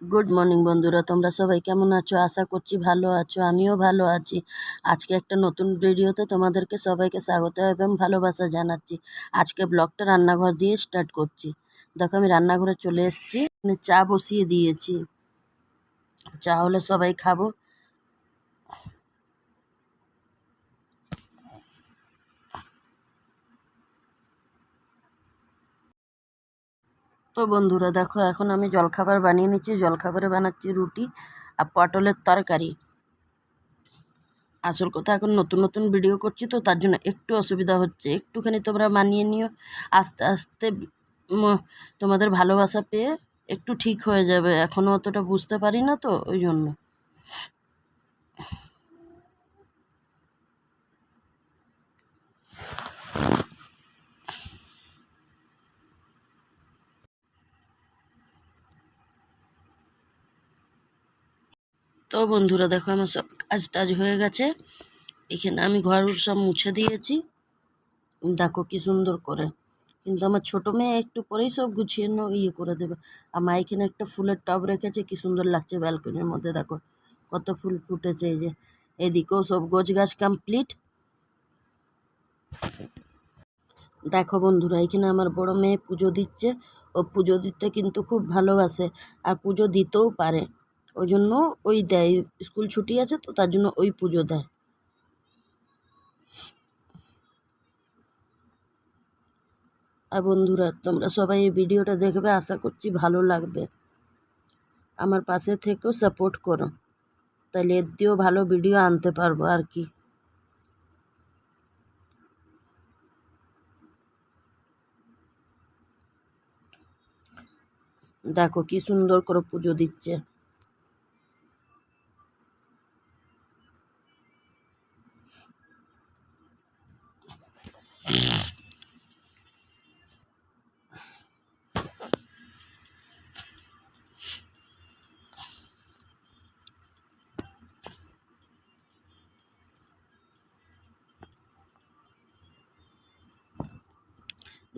Good morning বন্ধুরা, তোমরা সবাই কেমন আছো? আশা করছি ভালো আছো। আমিও ভালো আছি। আজকে একটা নতুন ভিডিওতে তোমাদেরকে সবাইকে স্বাগত এবং ভালোবাসা জানাচ্ছি। আজকে ব্লগটা রান্নাঘর দিয়ে স্টার্ট করছি। দেখো, আমি রান্নাঘরে চলে এসেছি, চা বসিয়ে দিয়েছি। চা হলে সবাই খাবো। তো বন্ধুরা দেখো, এখন আমি জলখাবার বানিয়ে নিচ্ছি। জলখাবারে বানাচ্ছি রুটি আর পটলের তরকারি। আসল কথা, এখন নতুন নতুন ভিডিও করছি তো তার জন্য একটু অসুবিধা হচ্ছে। একটুখানি তোমরা মানিয়ে নিও। আস্তে আস্তে তোমাদের ভালোবাসা পেয়ে একটু ঠিক হয়ে যাবে। এখনও অতটা বুঝতে পারি না তো, ওই জন্য। তো বন্ধুরা দেখো, আমার সব কাজ টাজ হয়ে গেছে। এখানে আমি ঘর সব মুছে দিয়েছি। দেখো কি সুন্দর করে। কিন্তু আমার ছোটো মেয়ে একটু পরেই সব গুছিয়ে ইয়ে করে দেবে। আর মা এখানে একটা ফুলের টব রেখেছে, কি সুন্দর লাগছে ব্যালকনির মধ্যে। দেখো কত ফুল ফুটেছে। এই যে এদিকেও সব গোছ গাছ কমপ্লিট। দেখো বন্ধুরা, এখানে আমার বড় মেয়ে পুজো দিচ্ছে। ও পুজো দিতে কিন্তু খুব ভালোবাসে আর পুজো দিতেও পারে। ওই জন্য ওই দেয়, স্কুল ছুটি আছে তো তার জন্য ওই পুজো দেয়। আর বন্ধুরা, তোমরা সবাই এই ভিডিওটা দেখবে, আশা করছি ভালো লাগবে। আমার পাশে থেকেও সাপোর্ট করো, তাহলে এর দিয়েও ভালো ভিডিও আনতে পারবো আর কি। দেখো কি সুন্দর করে পুজো দিচ্ছে।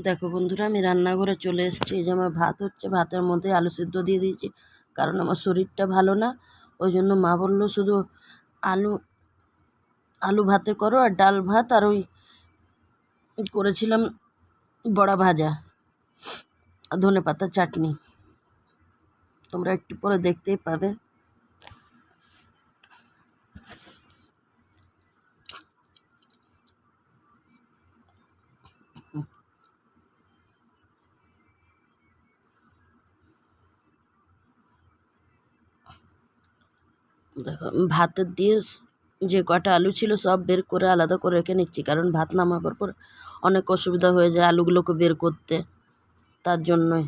দেখো বন্ধুরা, আমি রান্নাঘরে চলে এসেছি। এই যে আমার ভাত হচ্ছে, ভাতের মধ্যে আলু সিদ্ধ দিয়ে দিয়েছি, কারণ আমার শরীরটা ভালো না। ওই জন্য মা বললো শুধু আলু আলু ভাতে করো, আর ডাল ভাত, আর ওই করেছিলাম বড়া ভাজা আর ধনেপাতা চাটনি। তোমরা একটু পরে দেখতেই পাবে। দেখো, ভাতের দিয়ে যে কটা আলু ছিল সব বের করে আলাদা করে রেখে নিচ্ছি, কারণ ভাত নামাবার পর অনেক অসুবিধা হয়ে যায় আলুগুলোকে বের করতে, তার জন্যই।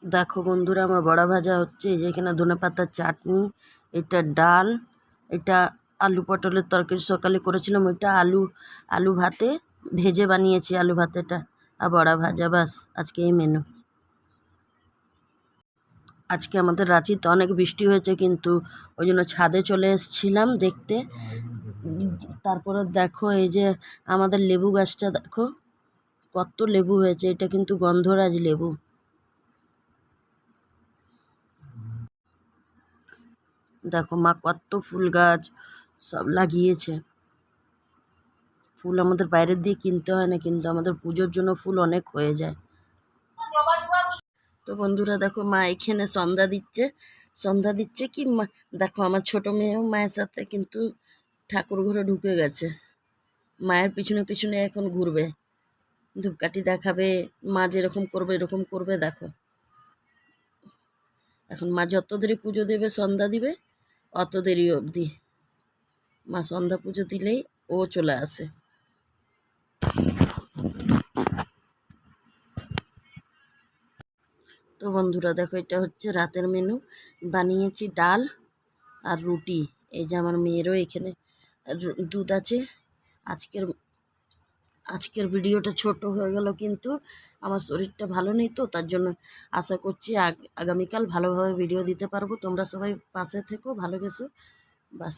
দেখো বন্ধুরা, আমার বড়া ভাজা হচ্ছে। এই যে এখানে ধনেপাতার চাটনি, এটা ডাল, এটা আলু পটলের তরকারি সকালে করেছিলাম, ওইটা আলু ভাতে ভেজে বানিয়েছি আলু ভাতেটা, আর বড়া ভাজা। বাস, আজকে এই মেনু। আজকে আমাদের রাঁচিতে অনেক বৃষ্টি হয়েছে, কিন্তু ওই জন্য ছাদে চলে এসেছিলাম দেখতে। তারপরে দেখো, এই যে আমাদের লেবু গাছটা দেখো কত লেবু হয়েছে। এটা কিন্তু গন্ধরাজ লেবু। দেখো মা কত ফুল গাছ সব লাগিয়েছে। ফুল আমাদের বাইরের দিয়ে কিনতে হয় না, কিন্তু আমাদের পুজোর জন্য ফুল অনেক হয়ে যায়। তো বন্ধুরা দেখো, মা এখানে সন্ধ্যা দিচ্ছে কি মা। দেখো আমার ছোট মেয়েও মায়ের সাথে কিন্তু ঠাকুর ঘরে ঢুকে গেছে। মায়ের পিছনে পিছনে এখন ঘুরবে, ধূপকাঠি দেখাবে। মা যেরকম করবে এরকম করবে। দেখো এখন মা যত দেরি পুজো দেবে, সন্ধ্যা দিবে, অত দেরি অবধি মা সন্ধ্যা পুজো দিলেই ও চলে আসে। তো বন্ধুরা দেখো, এটা হচ্ছে রাতের মেনু। বানিয়েছি ডাল আর রুটি। এই যে আমার মেয়েরও এখানে দুধ আছে। আজকের আজকের ভিডিওটা ছোট হয়ে গেল, কিন্তু আমার শরীরটা ভালো নেই, তো তার জন্য আশা করছি আগামীকাল ভালোভাবে ভিডিও দিতে পারবো। তোমরা সবাই পাশে থেকো, ভালোবেসো। বাস।